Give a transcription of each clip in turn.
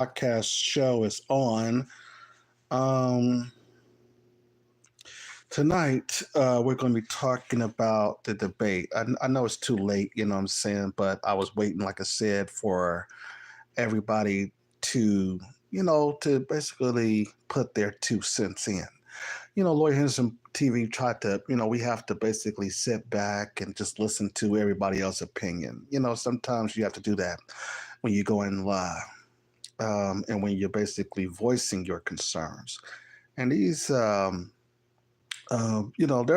podcast show is on. Um, Tonight, we're going to be talking about the debate. I know it's too late, you know what I'm saying, but I was waiting, like I said, for everybody to, to basically put their 2 cents in. Lawyer Henderson TV tried to, we have to basically sit back and just listen to everybody else's opinion. Sometimes you have to do that when you go in live and when you're basically voicing your concerns. And there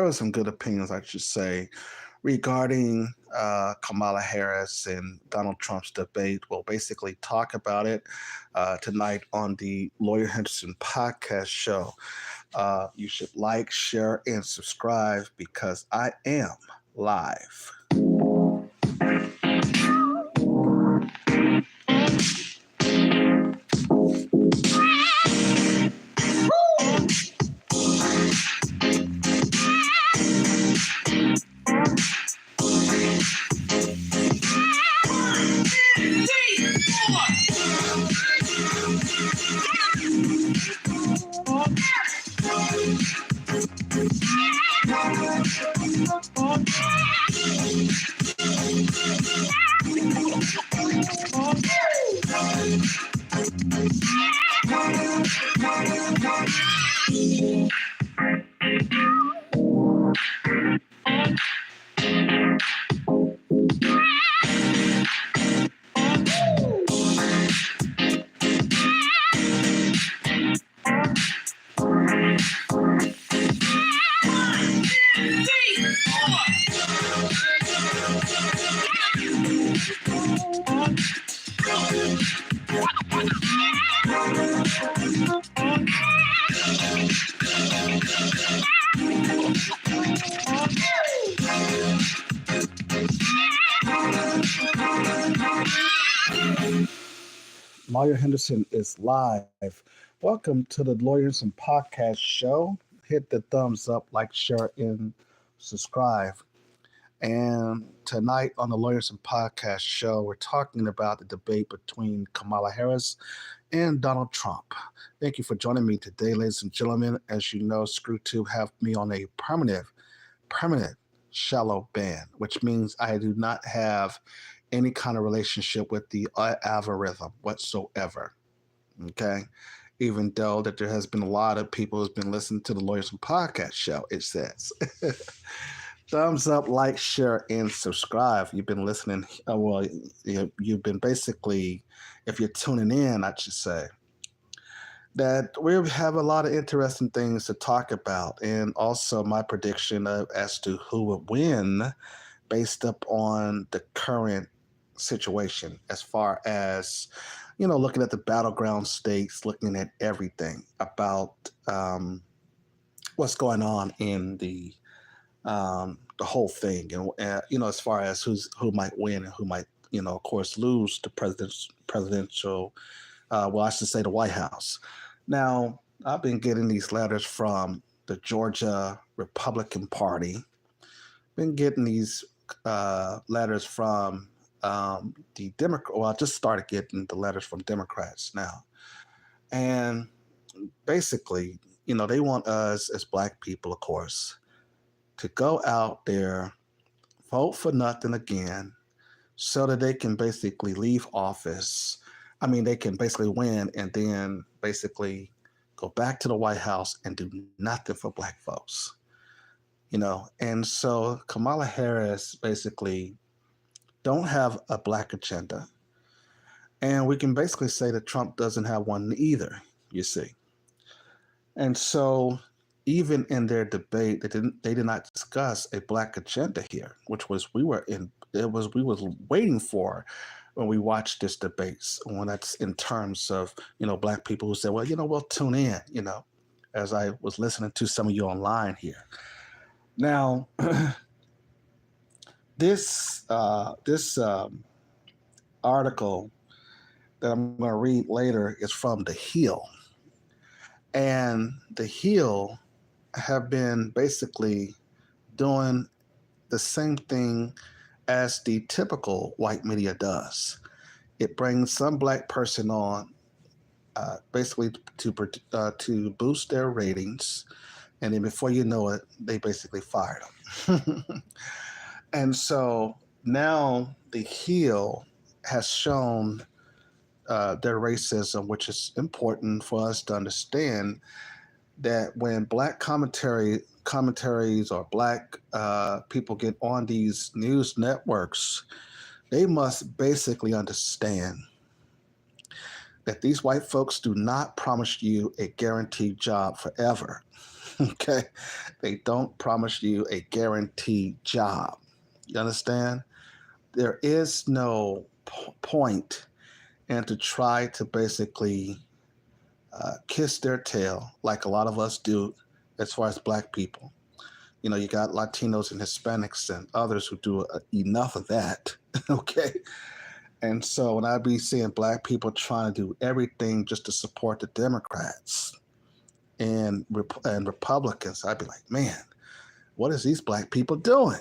were some good opinions, I should say, regarding Kamala Harris and Donald Trump's debate. We'll basically talk about it tonight on the Lawyer Henderson podcast show. You should like, share, and subscribe because I am live. Lawyer Henderson is live. Welcome to the Lawyers and Podcast Show. Hit the thumbs up, like, share, and subscribe. And tonight on the Lawyers and Podcast Show, we're talking about the debate between Kamala Harris and Donald Trump. Thank you for joining me today, ladies and gentlemen. As you know, ScrewTube have me on a permanent shallow ban, which means I do not have any kind of relationship with the algorithm whatsoever. Okay, even though that there has been a lot of people who's been listening to the Lawyers and Podcast Show, it says. Thumbs up, like, share, and subscribe. You've been listening. You've been basically, if you're tuning in, I should say, that we have a lot of interesting things to talk about, and also my prediction as to who would win based up on the current situation as far as looking at the battleground states, looking at everything about what's going on in the whole thing, and as far as who might win and who might of course lose the presidential I should say the White House. Now, I've been getting these letters from the Georgia Republican Party, been getting these letters from the Democrat. Well, I just started getting the letters from Democrats now, and basically, they want us as Black people, of course, to go out there, vote for nothing again, so that they can basically leave office. I mean, they can basically win and then basically go back to the White House and do nothing for Black folks. And so Kamala Harris basically don't have a Black agenda. And we can basically say that Trump doesn't have one either, you see. And so even in their debate, they did not discuss a Black agenda here, which was we were waiting for when we watched this debates, when that's in terms of, Black people who said, well, we'll tune in, as I was listening to some of you online here. Now, this article that I'm going to read later is from The Hill. And The Hill have been basically doing the same thing as the typical white media does. It brings some Black person on basically to boost their ratings, and then before you know it, they basically fired them. And so now the heel has shown their racism, which is important for us to understand that when black commentaries or black people get on these news networks, they must basically understand that these white folks do not promise you a guaranteed job forever. Okay, they don't promise you a guaranteed job. You understand? There is no point in to try to basically kiss their tail like a lot of us do as far as black people. You know, you got Latinos and Hispanics and others who do enough of that. Okay. And so when I be seeing black people trying to do everything just to support the Democrats and Republicans, I'd be like, man, what is these black people doing?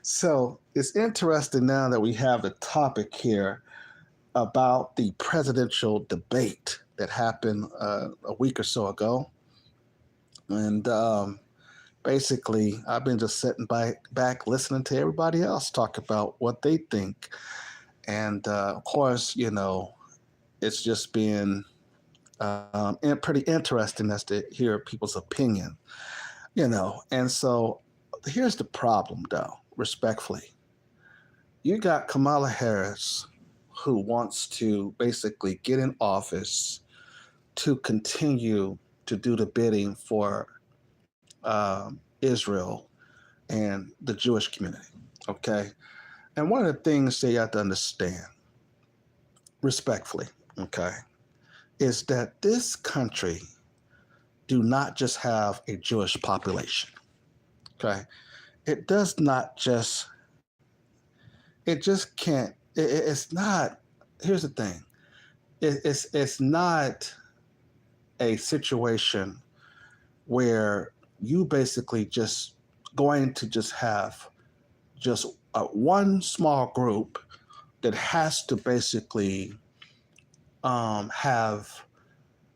So it's interesting now that we have the topic here about the presidential debate that happened a week or so ago. And basically, I've been just sitting back listening to everybody else talk about what they think. And of course, you know, it's just been pretty interesting as to hear people's opinion, you know. And so here's the problem, though, respectfully. You got Kamala Harris, who wants to basically get in office to continue to do the bidding for Israel and the Jewish community. Okay. And one of the things that you have to understand, respectfully, okay, is that this country do not just have a Jewish population. Okay. It does not just, it just can't, it's not, here's the thing. It's not a situation where you basically just going to just have just one small group that has to basically have,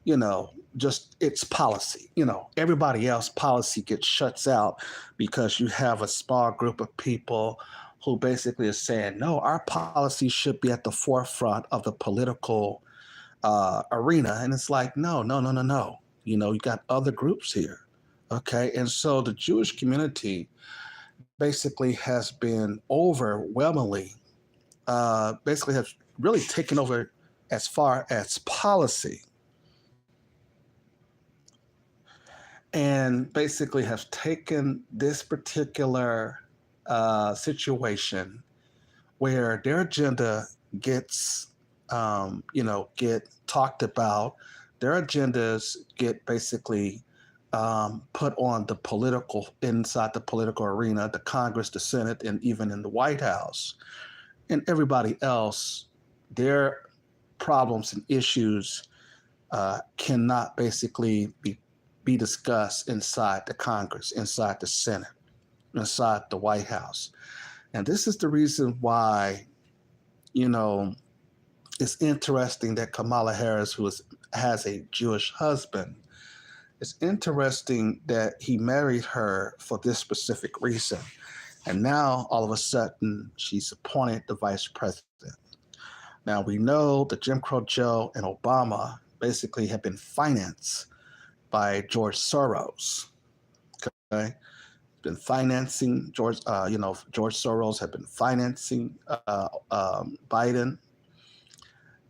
you know, just its policy. You know, everybody else policy gets shuts out because you have a small group of people who basically is saying, no, our policy should be at the forefront of the political arena. And it's like, no, no, no, no, no. You know, you got other groups here. Okay. And so the Jewish community basically has been overwhelmingly, basically has really taken over as far as policy and basically has taken this particular situation where their agenda gets, you know, get talked about. Their agendas get basically put on the political, inside the political arena, the Congress, the Senate, and even in the White House. And everybody else, their problems and issues cannot basically be discussed inside the Congress, inside the Senate, inside the White House. And this is the reason why, you know, it's interesting that Kamala Harris, who has a Jewish husband, it's interesting that he married her for this specific reason. And now, all of a sudden, she's appointed the vice president. Now, we know that Jim Crow Joe and Obama basically have been financed by George Soros. Okay? Been financing George, George Soros had been financing Biden.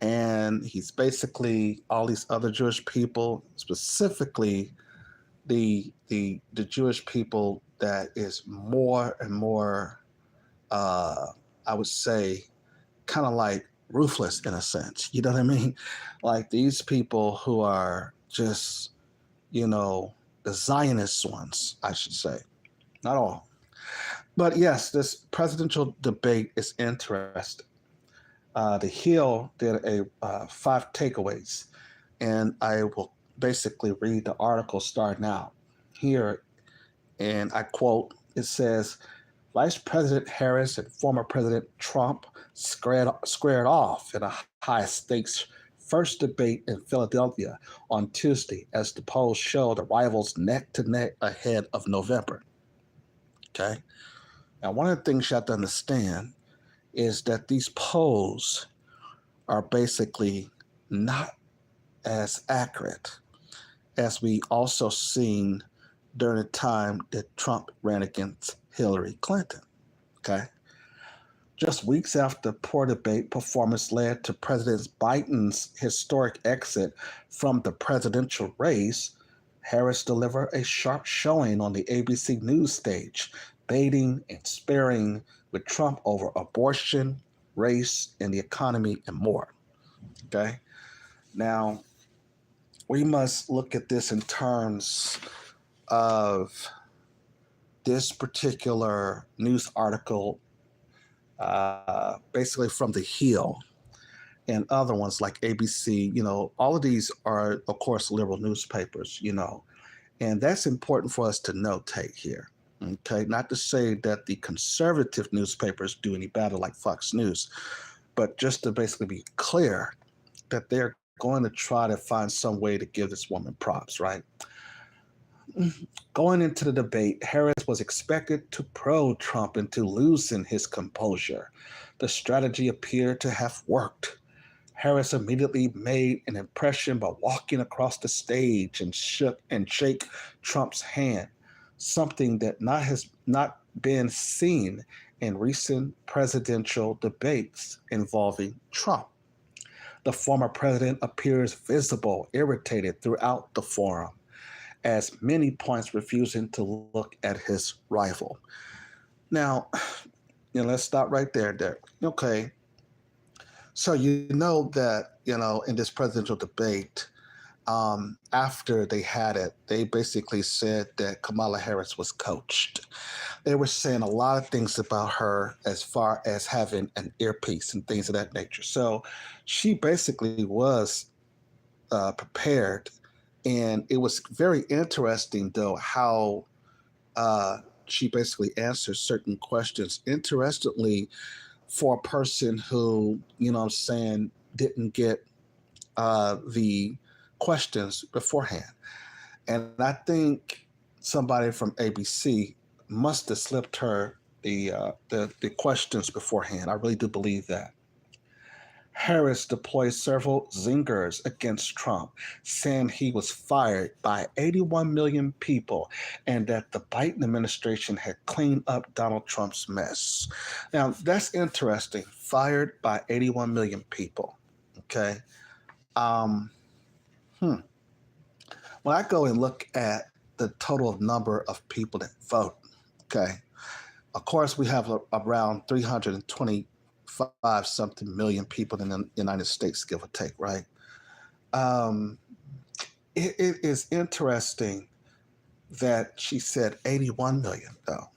And he's basically all these other Jewish people, specifically the Jewish people that is more and more, I would say, kind of like ruthless in a sense. You know what I mean? Like these people who are just, you know, the Zionist ones, I should say. Not all. But yes, this presidential debate is interesting. The Hill did a 5 takeaways, and I will basically read the article starting out here. And I quote, it says, Vice President Harris and former President Trump squared off in a high stakes first debate in Philadelphia on Tuesday, as the polls show the rivals neck to neck ahead of November. Okay. Now, one of the things you have to understand is that these polls are basically not as accurate as we also seen during the time that Trump ran against Hillary Clinton. Okay. Just weeks after poor debate performance led to President Biden's historic exit from the presidential race, Harris delivered a sharp showing on the ABC News stage, baiting and sparring with Trump over abortion, race, and the economy, and more. Okay? Now, we must look at this in terms of this particular news article, basically from The Hill and other ones like ABC. All of these are, of course, liberal newspapers, and that's important for us to notate here. Okay, not to say that the conservative newspapers do any better like Fox News, but just to basically be clear that they're going to try to find some way to give this woman props, right? Going into the debate, Harris was expected to probe Trump into losing his composure. The strategy appeared to have worked. Harris immediately made an impression by walking across the stage and shake Trump's hand, something that has not been seen in recent presidential debates involving Trump. The former president appears visible, irritated throughout the forum, as many points refusing to look at his rival. Now, let's stop right there, Derek. Okay. So that, in this presidential debate, after they had it, they basically said that Kamala Harris was coached. They were saying a lot of things about her as far as having an earpiece and things of that nature. So she basically was prepared. And it was very interesting, though, how she basically answers certain questions. Interestingly, for a person who, didn't get the questions beforehand. And I think somebody from ABC must have slipped her the questions beforehand. I really do believe that. Harris deployed several zingers against Trump, saying he was fired by 81 million people and that the Biden administration had cleaned up Donald Trump's mess. Now, that's interesting. Fired by 81 million people. Okay. When I go and look at the total number of people that vote, okay, of course, we have around 325 something million people in the United States, give or take, right? It is interesting that she said 81 million, though,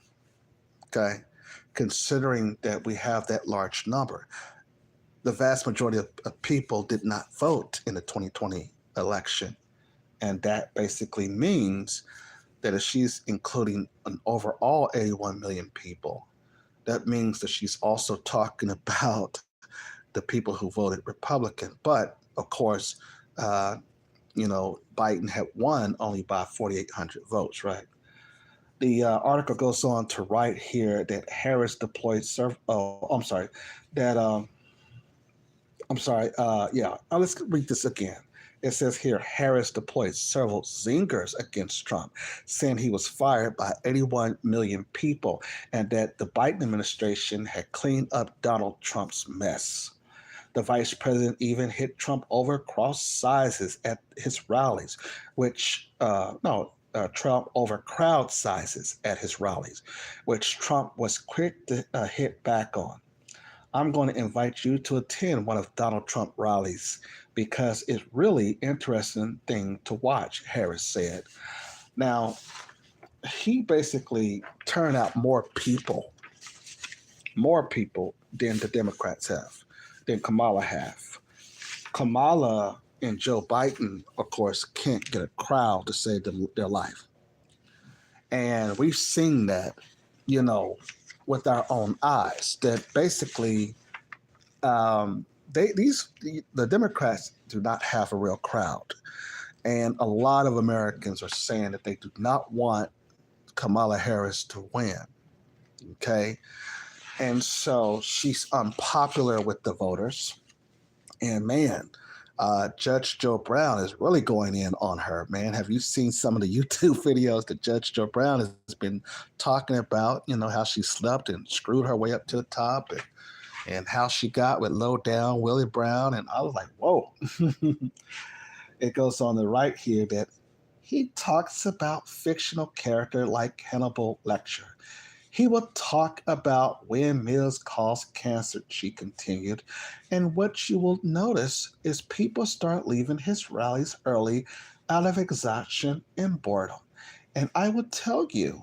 okay, considering that we have that large number. The vast majority of people did not vote in the 2020 election. And that basically means that if she's including an overall 81 million people, that means that she's also talking about the people who voted Republican. But of course, Biden had won only by 4,800 votes, right? The article goes on to write here that Harris deployed let's read this again. It says here, Harris deployed several zingers against Trump, saying he was fired by 81 million people and that the Biden administration had cleaned up Donald Trump's mess. The vice president even hit Trump over cross sizes at his rallies, Trump over crowd sizes at his rallies, which Trump was quick to hit back on. I'm going to invite you to attend one of Donald Trump rallies because it's really interesting thing to watch, Harris said. Now, he basically turned out more people than the Democrats have, than Kamala have. Kamala and Joe Biden, of course, can't get a crowd to save their life. And we've seen that, with our own eyes, that basically the Democrats do not have a real crowd, and a lot of Americans are saying that they do not want Kamala Harris to win. Okay, and so she's unpopular with the voters. And man, Judge Joe Brown is really going in on her. Man, have you seen some of the YouTube videos that Judge Joe Brown has been talking about? You know how she slept and screwed her way up to the top, and how she got with low down Willie Brown. And I was like, whoa. It goes on the right here that he talks about fictional character like Hannibal Lecter. He will talk about windmills cause cancer, she continued. And what you will notice is people start leaving his rallies early out of exhaustion and boredom. And I would tell you,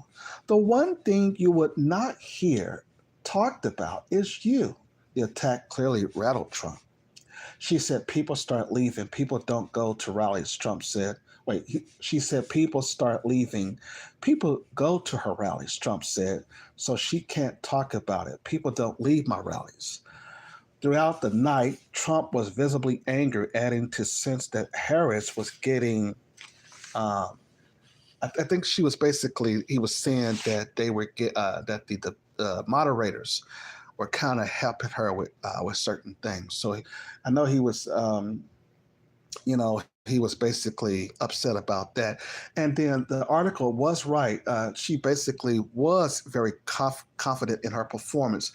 the one thing you would not hear talked about is you. The attack clearly rattled Trump. She said people start leaving. People don't go to rallies, Trump said. She said people start leaving. People go to her rallies, Trump said. So she can't talk about it. People don't leave my rallies. Throughout the night, Trump was visibly angry, adding to sense that Harris was getting. I think she was basically. He was saying that they were that the moderators were kind of helping her with certain things. So I know he was, he was basically upset about that. And then the article was right. She basically was very confident in her performance,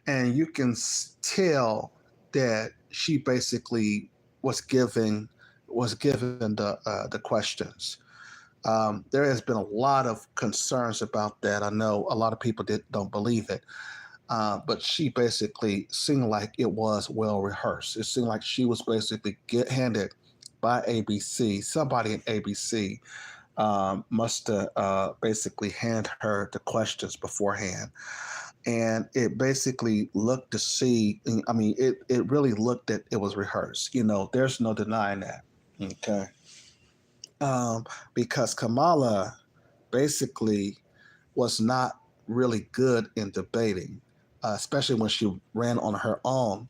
and you can tell that she basically was given the questions. There has been a lot of concerns about that. I know a lot of people don't believe it. But she basically seemed like it was well rehearsed. It seemed like she was basically handed by ABC. Somebody in ABC must have basically hand her the questions beforehand. And it basically looked to see, I mean, it really looked that it was rehearsed. There's no denying that. Okay. Because Kamala basically was not really good in debating, especially when she ran on her own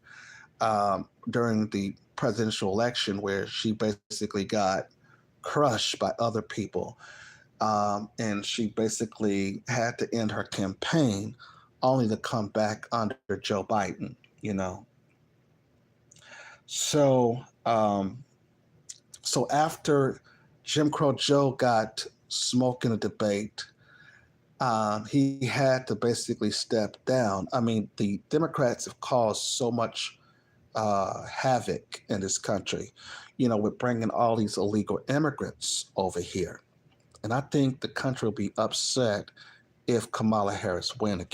during the presidential election, where she basically got crushed by other people. And she basically had to end her campaign only to come back under Joe Biden. So, so after Jim Crow Joe got smoked in a debate, he had to basically step down. I mean, the Democrats have caused so much havoc in this country, with bringing all these illegal immigrants over here. And I think the country will be upset if Kamala Harris win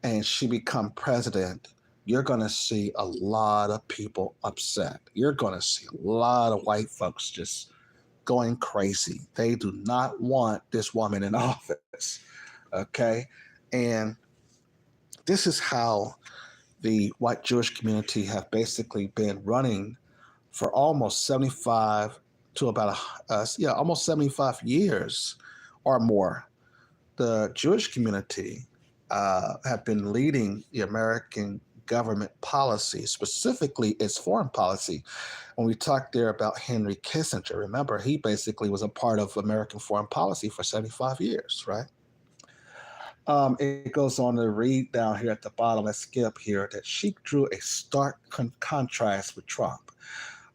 and she become president. You're going to see a lot of people upset. You're going to see a lot of white folks just going crazy. They do not want this woman in office. Okay. And this is how the white Jewish community have basically been running for almost 75 to about almost 75 years or more. The Jewish community have been leading the American government policy, specifically its foreign policy. When we talked there about Henry Kissinger, remember, he basically was a part of American foreign policy for 75 years, right? It goes on to read down here at the bottom, let's skip here, that she drew a stark contrast with Trump,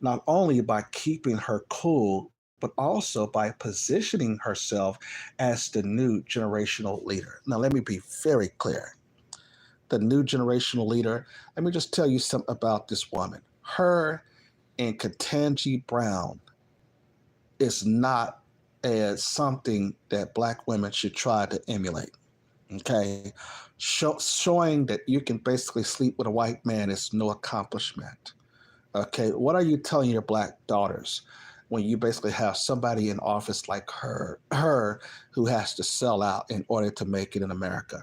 not only by keeping her cool, but also by positioning herself as the new generational leader. Now, let me be very clear. The new generational leader, let me just tell you something about this woman. Her and Ketanji Brown is not as something that Black women should try to emulate. Okay, showing that you can basically sleep with a white man is no accomplishment. Okay, what are you telling your Black daughters when you basically have somebody in office like her who has to sell out in order to make it in America?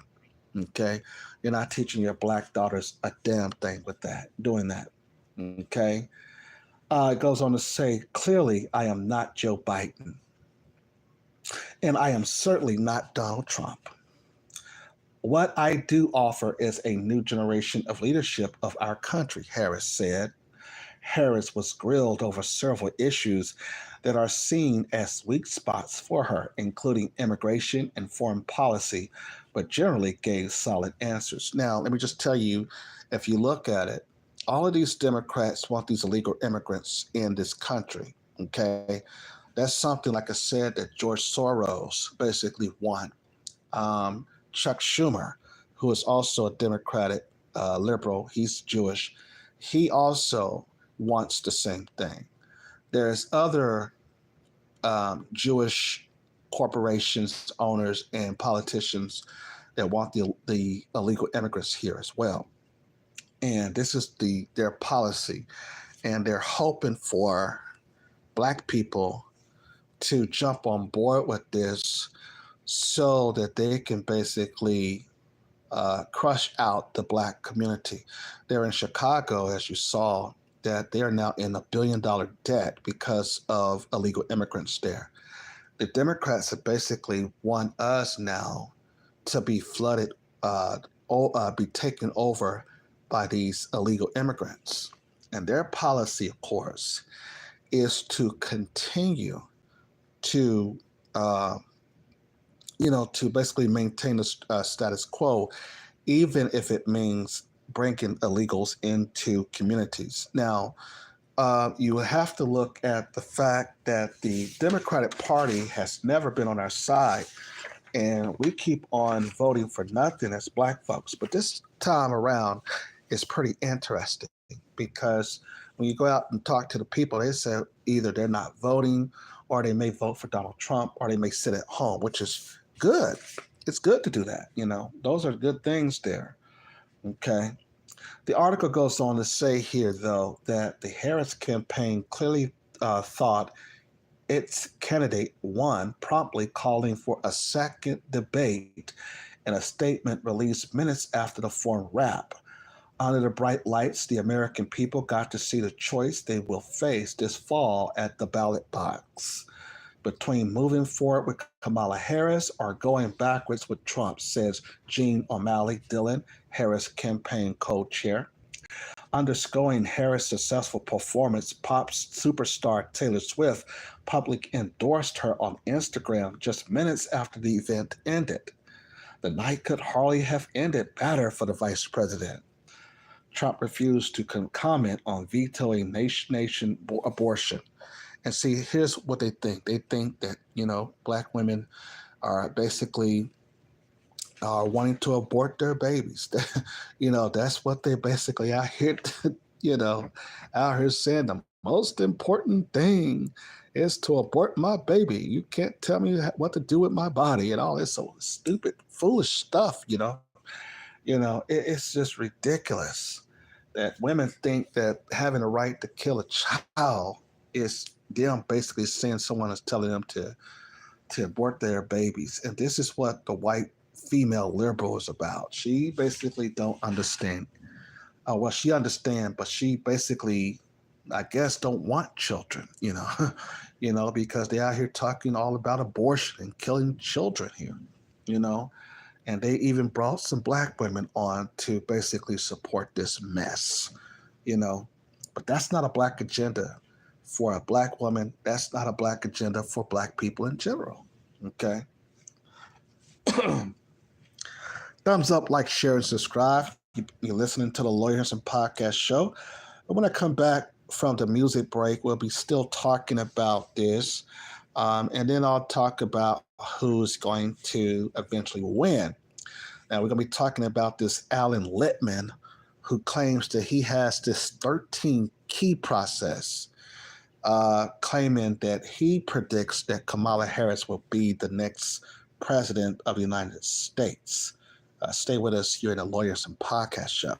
Okay, you're not teaching your Black daughters a damn thing with that, doing that. Okay, it goes on to say, clearly, I am not Joe Biden, and I am certainly not Donald Trump. What I do offer is a new generation of leadership of our country, Harris said. Harris was grilled over several issues that are seen as weak spots for her, including immigration and foreign policy, but generally gave solid answers. Now, let me just tell you, if you look at it, all of these Democrats want these illegal immigrants in this country. Okay. That's something, like I said, that George Soros basically won. Chuck Schumer, who is also a Democratic liberal, he's Jewish. He also wants the same thing. There's other Jewish corporations, owners, and politicians that want the illegal immigrants here as well. And this is their policy, and they're hoping for Black people to jump on board with this so that they can basically crush out the Black community. They're in Chicago, as you saw, that they are now in $1 billion debt because of illegal immigrants there. The Democrats have basically want us now to be flooded, be taken over by these illegal immigrants. And their policy, of course, is to continue to, to basically maintain the status quo, even if it means bringing illegals into communities. Now, you have to look at the fact that the Democratic Party has never been on our side, and we keep on voting for nothing as Black folks. But this time around is pretty interesting because when you go out and talk to the people, they say either they're not voting or they may vote for Donald Trump or they may sit at home, which is good. It's good to do that. Those are good things there. Okay. The article goes on to say here, though, that the Harris campaign clearly thought its candidate won, promptly calling for a second debate in a statement released minutes after the forum wrap. Under the bright lights, the American people got to see the choice they will face this fall at the ballot box between moving forward with Kamala Harris or going backwards with Trump, says Jean O'Malley Dillon, Harris campaign co-chair. Underscoring Harris' successful performance, pop superstar Taylor Swift publicly endorsed her on Instagram just minutes after the event ended. The night could hardly have ended better for the vice president. Trump refused to comment on vetoing nation abortion. And see, here's what they think. They think that, Black women are basically wanting to abort their babies. That's what they basically out here, out here saying the most important thing is to abort my baby. You can't tell me what to do with my body and all this so stupid, foolish stuff, it's just ridiculous that women think that having a right to kill a child is them basically saying someone is telling them to abort their babies. And this is what the white female liberal is about. She basically don't understand. Well, she understands, but she basically, I guess, don't want children, because they out here talking all about abortion and killing children here, and they even brought some Black women on to basically support this mess, but that's not a Black agenda for a Black woman. That's not a Black agenda for Black people in general. Okay. Thumbs up, like, share, and subscribe. You're listening to the Lawyer Henderson podcast show. And when I come back from the music break, we'll be still talking about this. And then I'll talk about who's going to eventually win. Now, we're going to be talking about this Alan Littman, who claims that he has this 13 key process, claiming that he predicts that Kamala Harris will be the next president of the United States. Stay with us here in the Lawyers and Podcast Show.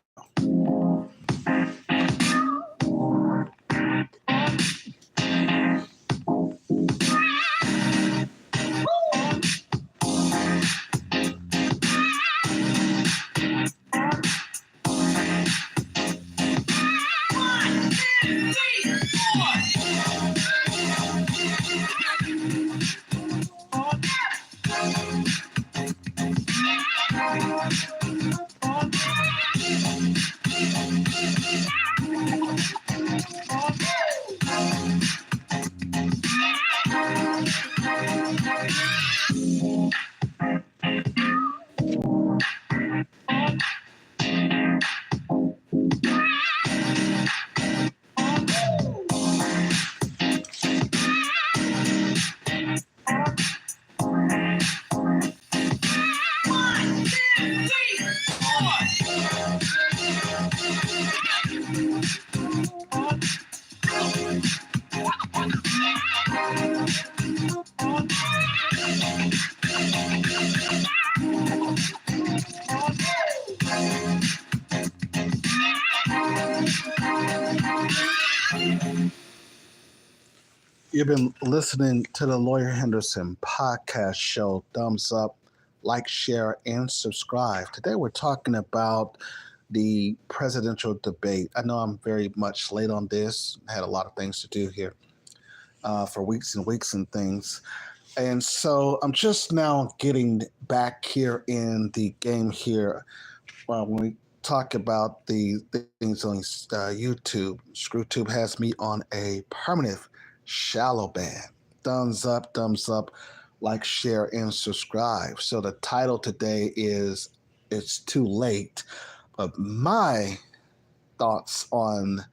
You've been listening to the Lawyer Henderson podcast show. Thumbs up, like, share, and subscribe. Today we're talking about the presidential debate. I know I'm very much late on this. I had a lot of things to do here for weeks and weeks and things. And so I'm just now getting back here in the game here. When we talk about the things on YouTube, ScrewTube has me on a permanent shallow ban. Thumbs up, like, share, and subscribe. So the title today is It's Too Late, but my thoughts on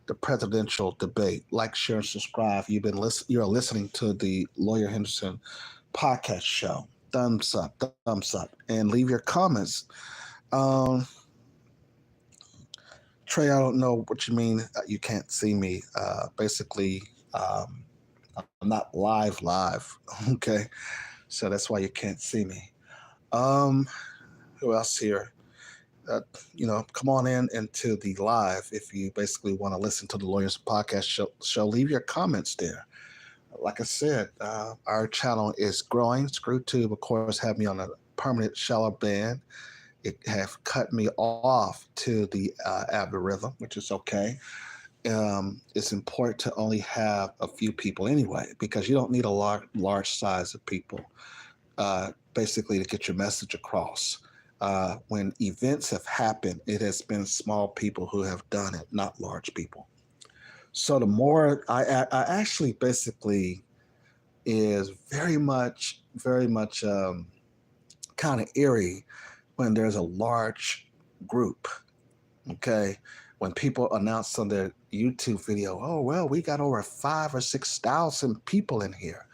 the presidential debate. Like, share, and subscribe. You're listening to the Lawyer Henderson podcast show. Thumbs up, and leave your comments. Um, Trey, I don't know what you mean. You can't see me. Basically, I'm not live. Okay, so that's why you can't see me. Um, who else here? Uh, come on in into the live if you basically want to listen to the Lawyers Podcast show. Leave your comments there. Like I said, our channel is growing. ScrewTube, of course, have me on a permanent shallow ban. It have cut me off to the algorithm, which is okay. It's important to only have a few people anyway, because you don't need a large size of people, basically, to get your message across. When events have happened, it has been small people who have done it, not large people. So the more I actually basically is very much kind of eerie when there's a large group. Okay, when people announce on their YouTube video, oh well, we got over 5 or 6 thousand people in here,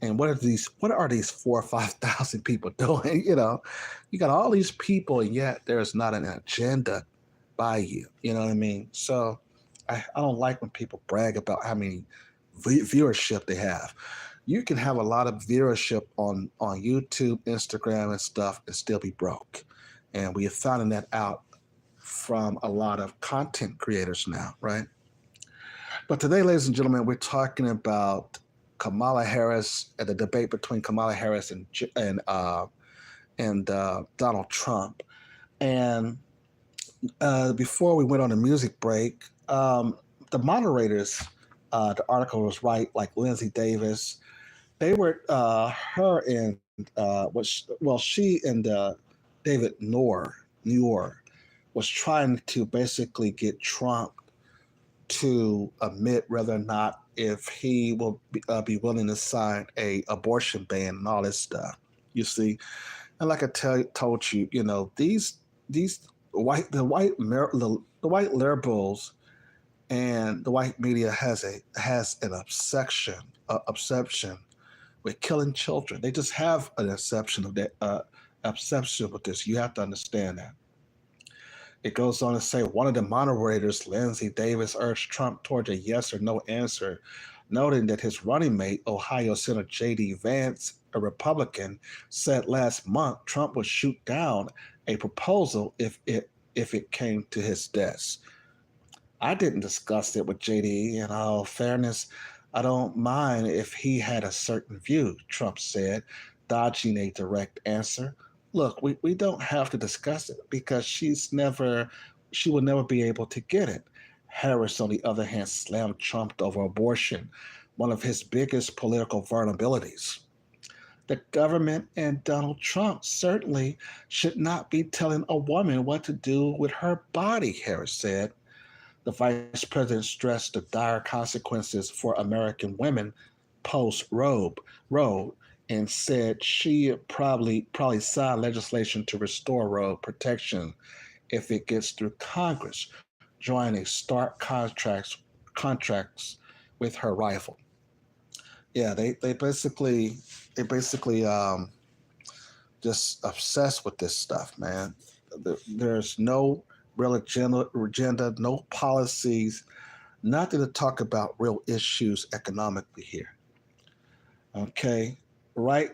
and what are these 4 or 5 thousand people doing? You got all these people, and yet there's not an agenda by you. You know what I mean? So I don't like when people brag about how many viewership they have. You can have a lot of viewership on YouTube, Instagram, and stuff, and still be broke. And we have found that out from a lot of content creators now, right? But today, ladies and gentlemen, we're talking about Kamala Harris and the debate between Kamala Harris and Donald Trump. And before we went on a music break, the moderators, the article was right, like Lindsay Davis. They were her and she and David Noor was trying to basically get Trump to admit whether or not if he will be willing to sign a abortion ban and all this stuff. You see, and like I told you, these the white liberals and the white media has an obsession with killing children. They just have an obsession of that obsession with this. You have to understand that. It goes on to say one of the moderators, Lindsay Davis, urged Trump toward a yes or no answer, noting that his running mate, Ohio Senator J.D. Vance, a Republican, said last month Trump would shoot down a proposal if it came to his desk. I didn't discuss it with JD. In all fairness, I don't mind if he had a certain view, Trump said, dodging a direct answer. Look, we don't have to discuss it because she will never be able to get it. Harris, on the other hand, slammed Trump over abortion, one of his biggest political vulnerabilities. The government and Donald Trump certainly should not be telling a woman what to do with her body, Harris said. The vice president stressed the dire consequences for American women post-Roe, and said she probably sign legislation to restore Roe protection if it gets through Congress, drawing a stark contracts with her rival. Yeah, they basically just obsessed with this stuff, man. There's no real agenda, no policies, nothing to talk about real issues economically here. Okay, right.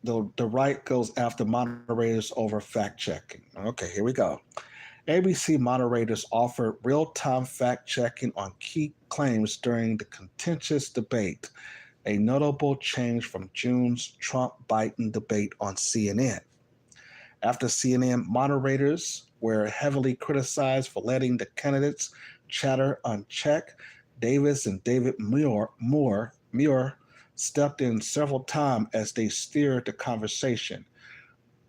The right goes after moderators over fact checking. Okay, here we go. ABC moderators offered real time fact checking on key claims during the contentious debate, a notable change from June's Trump Biden debate on CNN. After CNN moderators were heavily criticized for letting the candidates chatter unchecked, Davis and David Muir stepped in several times as they steered the conversation.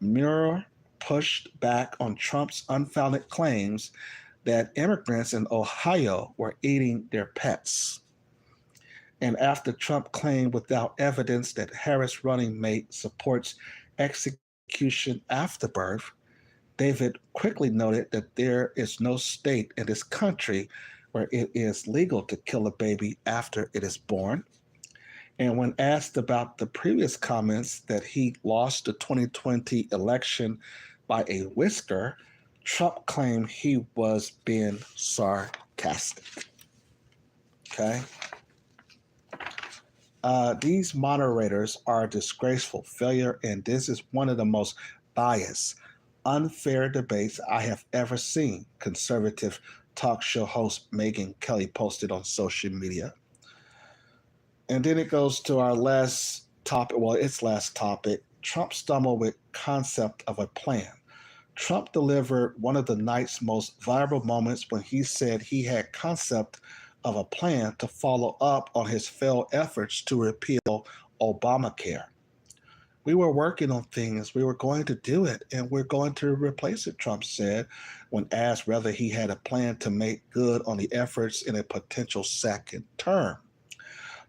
Muir pushed back on Trump's unfounded claims that immigrants in Ohio were eating their pets. And after Trump claimed without evidence that Harris' running mate supports execution after birth, David quickly noted that there is no state in this country where it is legal to kill a baby after it is born. And when asked about the previous comments that he lost the 2020 election by a whisker, Trump claimed he was being sarcastic. Okay? These moderators are a disgraceful failure, and this is one of the most biased, unfair debates I have ever seen, conservative talk show host Megyn Kelly posted on social media. And then it goes to our last topic, well, its last topic. Trump stumbled with concept of a plan. Trump delivered one of the night's most viral moments when he said he had concept of a plan to follow up on his failed efforts to repeal Obamacare. We were working on things, we were going to do it, and we're going to replace it, Trump said when asked whether he had a plan to make good on the efforts in a potential second term.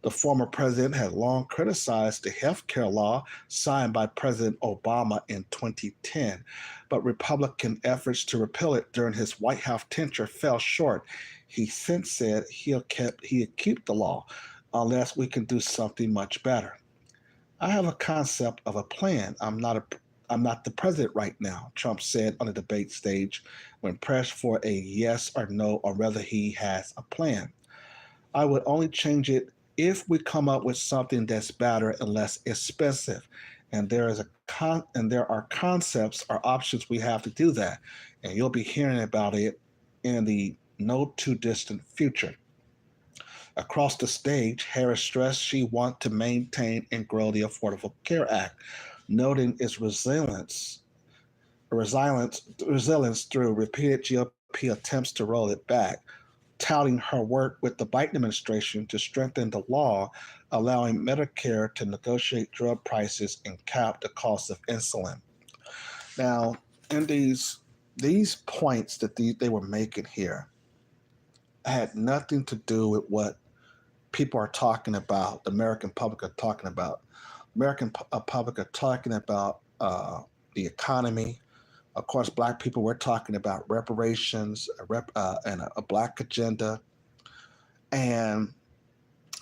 The former president had long criticized the health care law signed by President Obama in 2010, but Republican efforts to repeal it during his White House tenure fell short. He since said he'd keep the law unless we can do something much better. I have a concept of a plan. I'm not the president right now, Trump said on the debate stage when pressed for a yes or no on whether he has a plan. I would only change it if we come up with something that's better and less expensive. And there are concepts or options we have to do that. And you'll be hearing about it in the no too distant future. Across the stage, Harris stressed she wants to maintain and grow the Affordable Care Act, noting its resilience through repeated GOP attempts to roll it back, touting her work with the Biden administration to strengthen the law, allowing Medicare to negotiate drug prices and cap the cost of insulin. Now, in these points that they were making here had nothing to do with what people are talking about, the American public are talking about. American public are talking about the economy. Of course, Black people, we're talking about reparations and a Black agenda. And,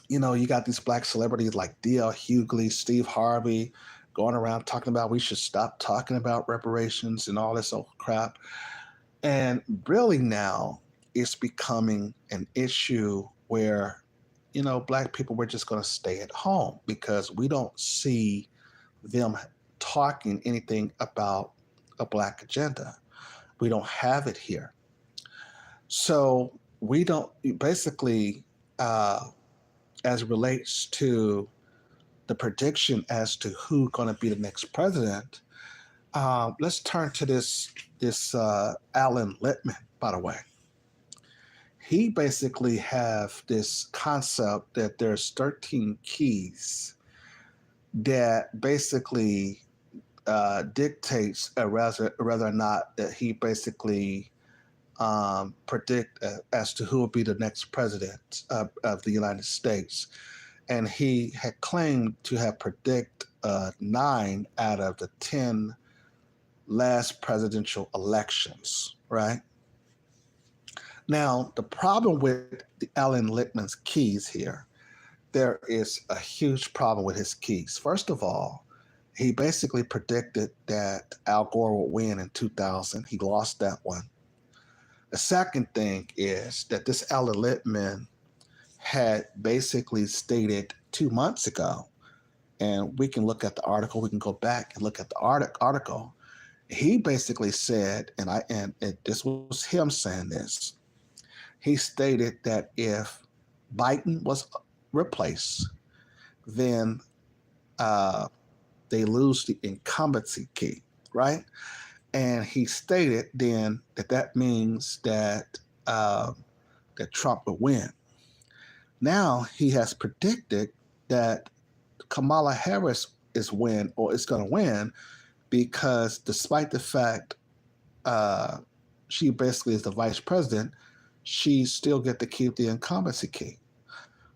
you got these Black celebrities like D.L. Hughley, Steve Harvey, going around talking about we should stop talking about reparations and all this old crap. And really now it's becoming an issue where, Black people, we're just going to stay at home because we don't see them talking anything about a Black agenda. We don't have it here. So we don't basically, as it relates to the prediction as to who's going to be the next president, let's turn to this Alan Littman, by the way. He basically have this concept that there's 13 keys that basically dictates whether or not that he basically predict as to who will be the next president of the United States. And he had claimed to have predict 9 out of the 10 last presidential elections, right? Now, the problem with the Alan Littman's keys here, there is a huge problem with his keys. First of all, he basically predicted that Al Gore would win in 2000. He lost that one. The second thing is that this Alan Littman had basically stated 2 months ago, and we can look at the article, we can go back and look at the article. he basically said, and this was him saying this. He stated that if Biden was replaced, then uh, they lose the incumbency key, right? And he stated then that that means that Trump would win. Now he has predicted that Kamala Harris is going to win because despite the fact she basically is the vice president, she still get to keep the incumbency key.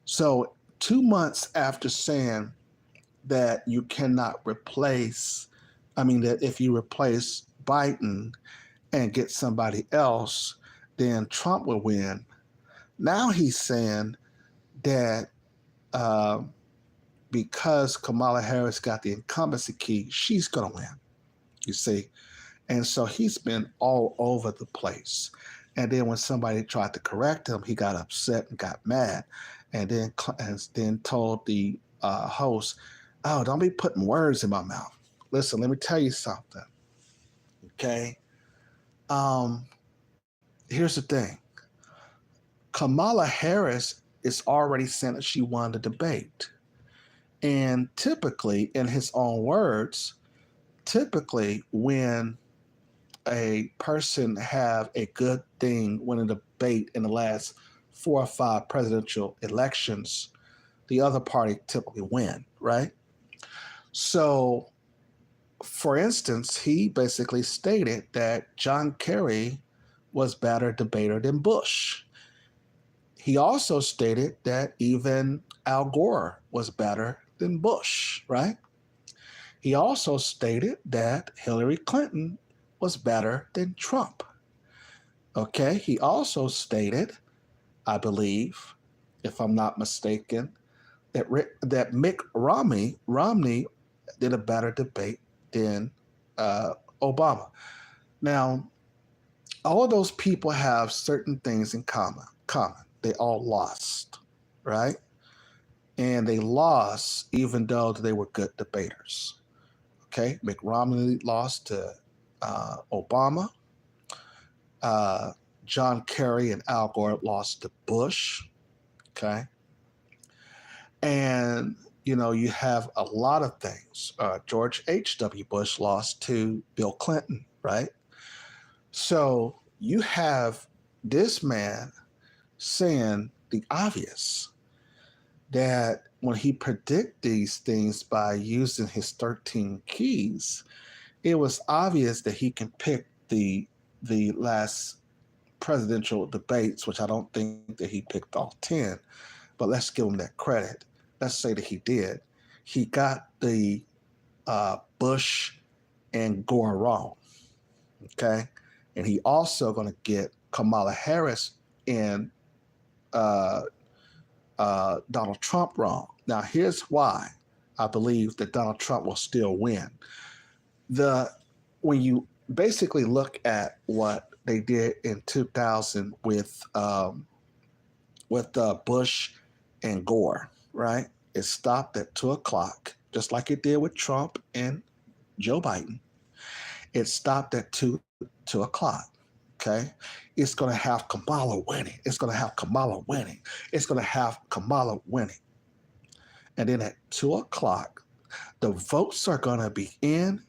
So 2 months after saying that you cannot replace, I mean that if you replace Biden and get somebody else, then Trump will win. Now he's saying that uh, because Kamala Harris got the incumbency key, she's going to win. You see, and so he's been all over the place. And then when somebody tried to correct him, he got upset and got mad, and then told the host, "Oh, don't be putting words in my mouth. Listen, let me tell you something. Okay, um, here's the thing. Kamala Harris is already saying that she won the debate, and typically, in his own words, typically when a person have a good thing win a debate in the last 4 or 5 presidential elections, the other party typically win, right? So, for instance, he basically stated that John Kerry was better debater than Bush. He also stated that even Al Gore was better than Bush, right? He also stated that Hillary Clinton was better than Trump. Okay, he also stated, I believe, if I'm not mistaken, that Mitt Romney did a better debate than Obama. Now, all of those people have certain things in common. They all lost, right? And they lost even though they were good debaters. Okay, Mitt Romney lost to Obama. John Kerry and Al Gore lost to Bush. Okay, and you have a lot of things. George H.W. Bush lost to Bill Clinton, right? So you have this man saying the obvious, that when he predict these things by using his 13 keys, it was obvious that he can pick the last presidential debates, which I don't think that he picked all 10, but let's give him that credit. Let's say that he did. He got the Bush and Gore wrong, okay? And he also going to get Kamala Harris and Donald Trump wrong. Now, here's why I believe that Donald Trump will still win. When you basically look at what they did in 2000 with Bush and Gore, right? It stopped at 2 o'clock, just like it did with Trump and Joe Biden. It stopped at 2 o'clock. Okay, it's going to have Kamala winning. It's going to have Kamala winning. It's going to have Kamala winning. And then at 2 o'clock, the votes are going to be in,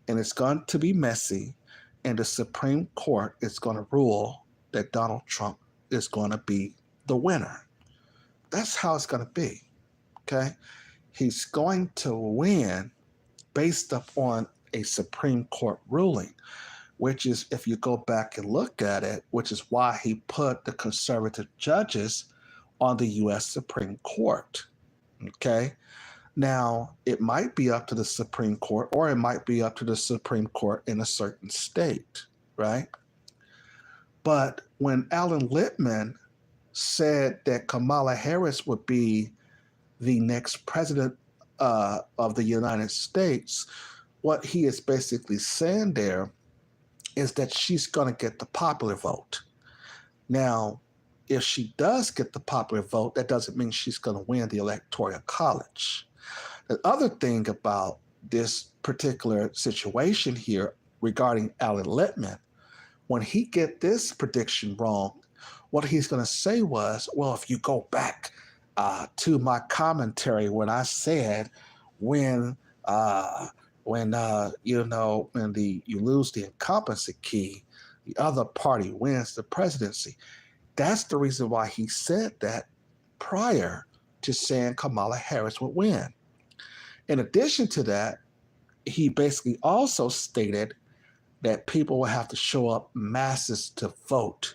and it's going to be messy, and the Supreme Court is going to rule that Donald Trump is going to be the winner. That's how it's going to be. Okay, he's going to win based upon a Supreme Court ruling, which is, if you go back and look at it, which is why he put the conservative judges on the U.S. Supreme Court. Okay. Now, it might be up to the Supreme Court, or it might be up to the Supreme Court in a certain state, right? But when Alan Lippman said that Kamala Harris would be the next president of the United States, what he is basically saying there is that she's going to get the popular vote. Now, if she does get the popular vote, that doesn't mean she's going to win the Electoral College. The other thing about this particular situation here regarding Alan Littman, when he get this prediction wrong, what he's going to say was, well, if you go back to my commentary when I said when uh, when you lose the incumbency key, the other party wins the presidency. That's the reason why he said that prior to saying Kamala Harris would win. In addition to that, he basically also stated that people will have to show up masses to vote,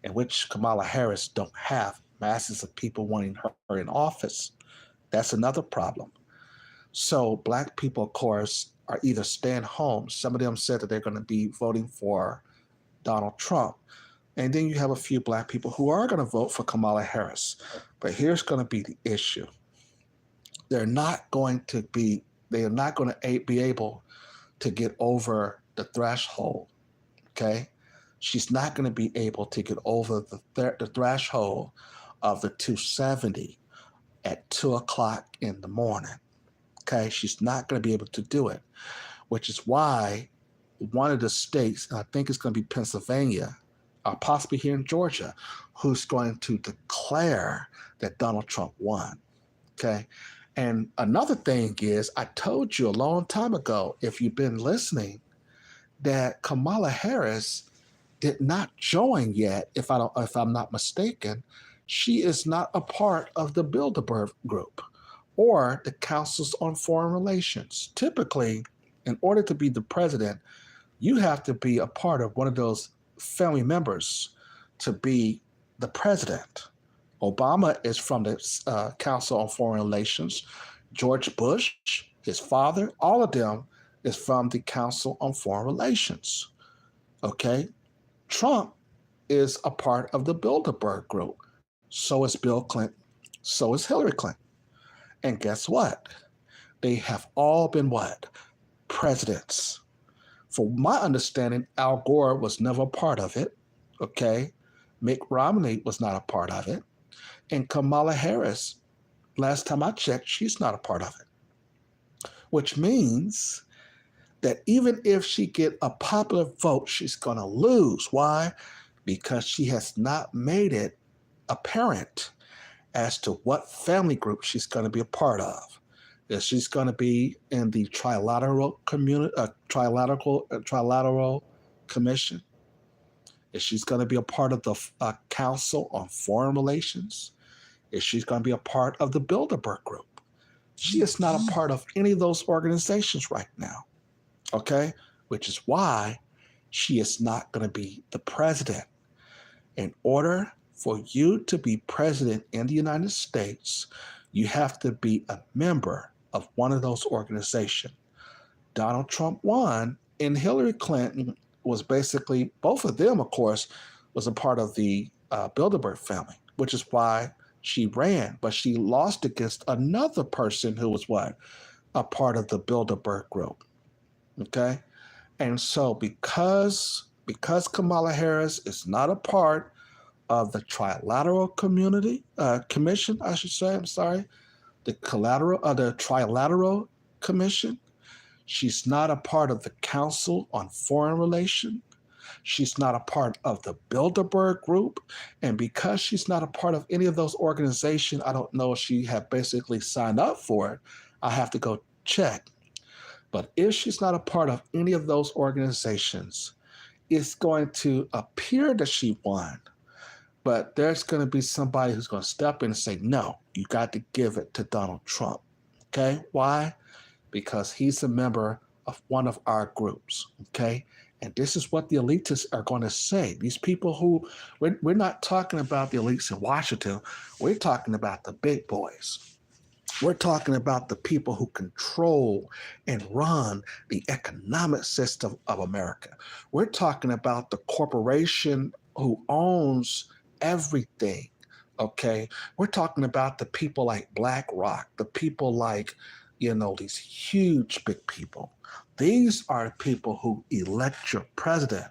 in which Kamala Harris don't have masses of people wanting her in office. That's another problem. So black people, of course, are either staying home. Some of them said that they're going to be voting for Donald Trump. And then you have a few black people who are going to vote for Kamala Harris. But here's going to be the issue. They're not going to be, they are not going to be able to get over the threshold. Okay. She's not going to be able to get over the threshold of the 270 at 2 o'clock in the morning. Okay. She's not going to be able to do it, which is why one of the states, and I think it's going to be Pennsylvania, or possibly here in Georgia, who's going to declare that Donald Trump won. Okay. And another thing is, I told you a long time ago, if you've been listening, that Kamala Harris did not join yet, if I'm not mistaken. She is not a part of the Bilderberg Group or the Councils on Foreign Relations. Typically, in order to be the president, you have to be a part of one of those family members to be the president. Obama is from the Council on Foreign Relations. George Bush, his father, all of them is from the Council on Foreign Relations. Okay? Trump is a part of the Bilderberg Group. So is Bill Clinton. So is Hillary Clinton. And guess what? They have all been what? Presidents. From my understanding, Al Gore was never a part of it. Okay? Mitt Romney was not a part of it. And Kamala Harris, last time I checked, she's not a part of it. Which means that even if she get a popular vote, she's going to lose. Why? Because she has not made it apparent as to what family group she's going to be a part of. If she's going to be in the trilateral commission, if she's going to be a part of the Council on Foreign Relations, if she's going to be a part of the Bilderberg Group. She is not a part of any of those organizations right now. Okay? Which is why she is not going to be the president. In order for you to be president in the United States, you have to be a member of one of those organizations. Donald Trump won, and Hillary Clinton was basically, both of them, of course, was a part of the Bilderberg family, which is why she ran, but she lost against another person who was what? A part of the Bilderberg Group. Okay? And so because Kamala Harris is not a part of the trilateral commission, I should say, I'm sorry, the trilateral commission, she's not a part of the Council on Foreign Relations. She's not a part of the Bilderberg Group. And because she's not a part of any of those organizations, I don't know if she had basically signed up for it. I have to go check. But if she's not a part of any of those organizations, it's going to appear that she won. But there's going to be somebody who's going to step in and say, no, you got to give it to Donald Trump. Okay? Why? Because he's a member of one of our groups. Okay? And this is what the elitists are going to say. These people who, we're not talking about the elites in Washington. We're talking about the big boys. We're talking about the people who control and run the economic system of America. We're talking about the corporation who owns everything. Okay? We're talking about the people like BlackRock, the people like, these huge big people. These are the people who elect your president.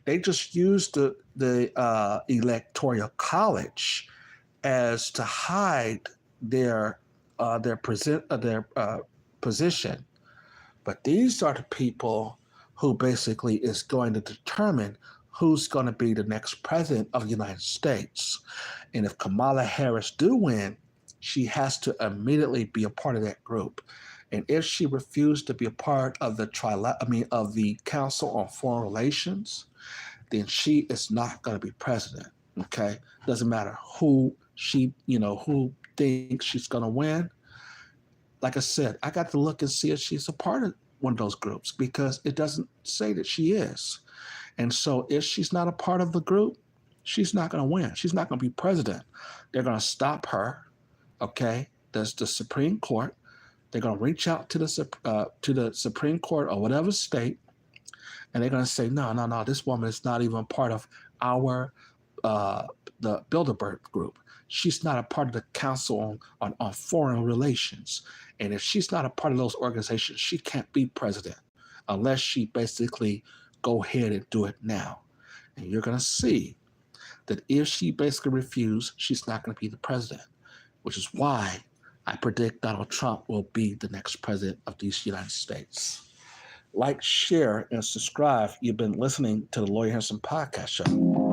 They just use the electoral college as to hide their position. But these are the people who basically is going to determine who's going to be the next president of the United States. And if Kamala Harris do win, she has to immediately be a part of that group. And if she refused to be a part of of the Council on Foreign Relations, then she is not going to be president. Okay, doesn't matter who who thinks she's going to win. Like I said, I got to look and see if she's a part of one of those groups because it doesn't say that she is. And so if she's not a part of the group, she's not going to win. She's not going to be president. They're going to stop her. Okay, there's the Supreme Court. They're going to reach out to the Supreme Court or whatever state, and they're going to say, no, this woman is not even part of our the Bilderberg group. She's not a part of the Council on Foreign Relations. And if she's not a part of those organizations, she can't be president unless she basically go ahead and do it now. And you're going to see that if she basically refuses, she's not going to be the president, which is why I predict Donald Trump will be the next president of these United States. Like, share, and subscribe. You've been listening to the Lawyer Henderson podcast show.